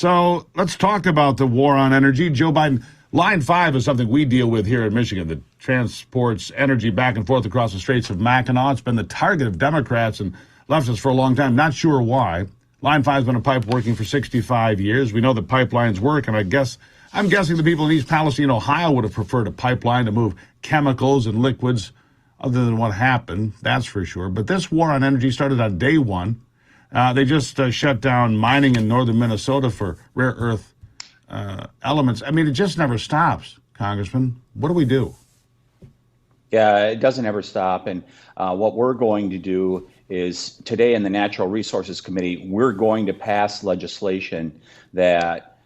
So let's talk about the war on energy. Joe Biden, Line 5 is something we deal with here in Michigan that transports energy back and forth across the Straits of Mackinac. It's been the target of Democrats and leftists for a long time. Not sure why. Line 5 has been a pipe working for 65 years. We know that pipelines work, and I'm guessing the people in East Palestine, Ohio would have preferred a pipeline to move chemicals and liquids other than what happened, that's for sure. But this war on energy started on day one. They just shut down mining in northern Minnesota for rare earth elements. I mean, it just never stops, Congressman. What do we do? Yeah, it doesn't ever stop. And what we're going to do is today in the Natural Resources Committee, we're going to pass legislation that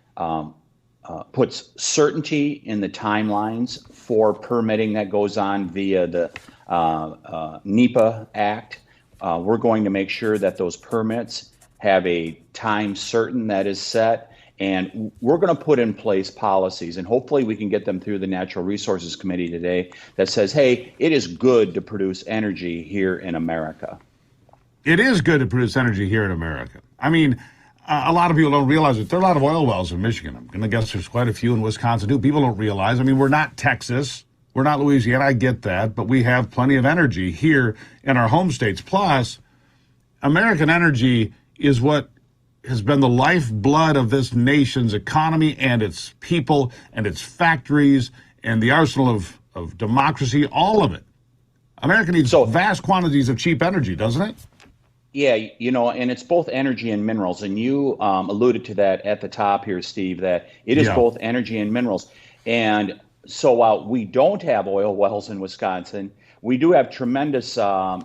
puts certainty in the timelines for permitting that goes on via the NEPA Act. We're going to make sure that those permits have a time certain that is set, and we're going to put in place policies, and hopefully we can get them through the Natural Resources Committee today that says, hey, it is good to produce energy here in America. It is good to produce energy here in America. I mean, a lot of people don't realize it. There are a lot of oil wells in Michigan. I'm going to guess there's quite a few in Wisconsin, too. People don't realize. I mean, we're not Texas. We're not Louisiana, I get that, but we have plenty of energy here in our home states. Plus, American energy is what has been the lifeblood of this nation's economy and its people and its factories and the arsenal of democracy, all of it. America needs vast quantities of cheap energy, doesn't it? Yeah, and it's both energy and minerals. And you alluded to that at the top here, Steve, that it is both energy and minerals. And so while we don't have oil wells in Wisconsin, we do have tremendous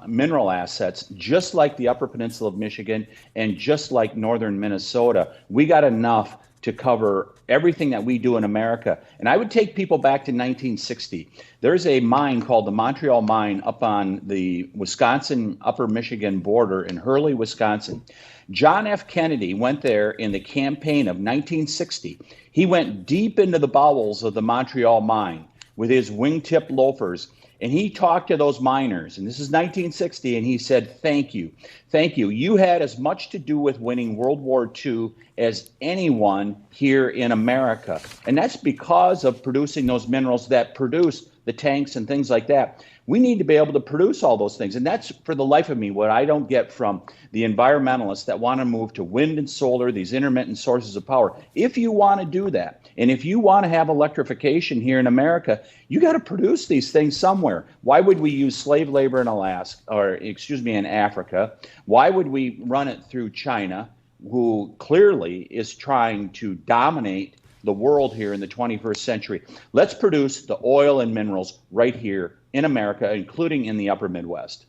mineral assets, just like the Upper Peninsula of Michigan and just like northern Minnesota. We got enough to cover everything that we do in America. And I would take people back to 1960. There's a mine called the Montreal Mine up on the Wisconsin, Upper Michigan border in Hurley, Wisconsin. John F. Kennedy went there in the campaign of 1960. He went deep into the bowels of the Montreal mine with his wingtip loafers, and he talked to those miners, and this is 1960, and he said, thank you. Thank you. You had as much to do with winning World War II as anyone here in America. And that's because of producing those minerals that produce the tanks and things like that. We need to be able to produce all those things. And that's, for the life of me, what I don't get from the environmentalists that want to move to wind and solar, these intermittent sources of power. If you want to do that, and if you want to have electrification here in America, you got to produce these things somewhere. Why would we use slave labor in in Africa? Why would we run it through China, who clearly is trying to dominate the world here in the 21st century? Let's produce the oil and minerals right here in America, including in the upper Midwest.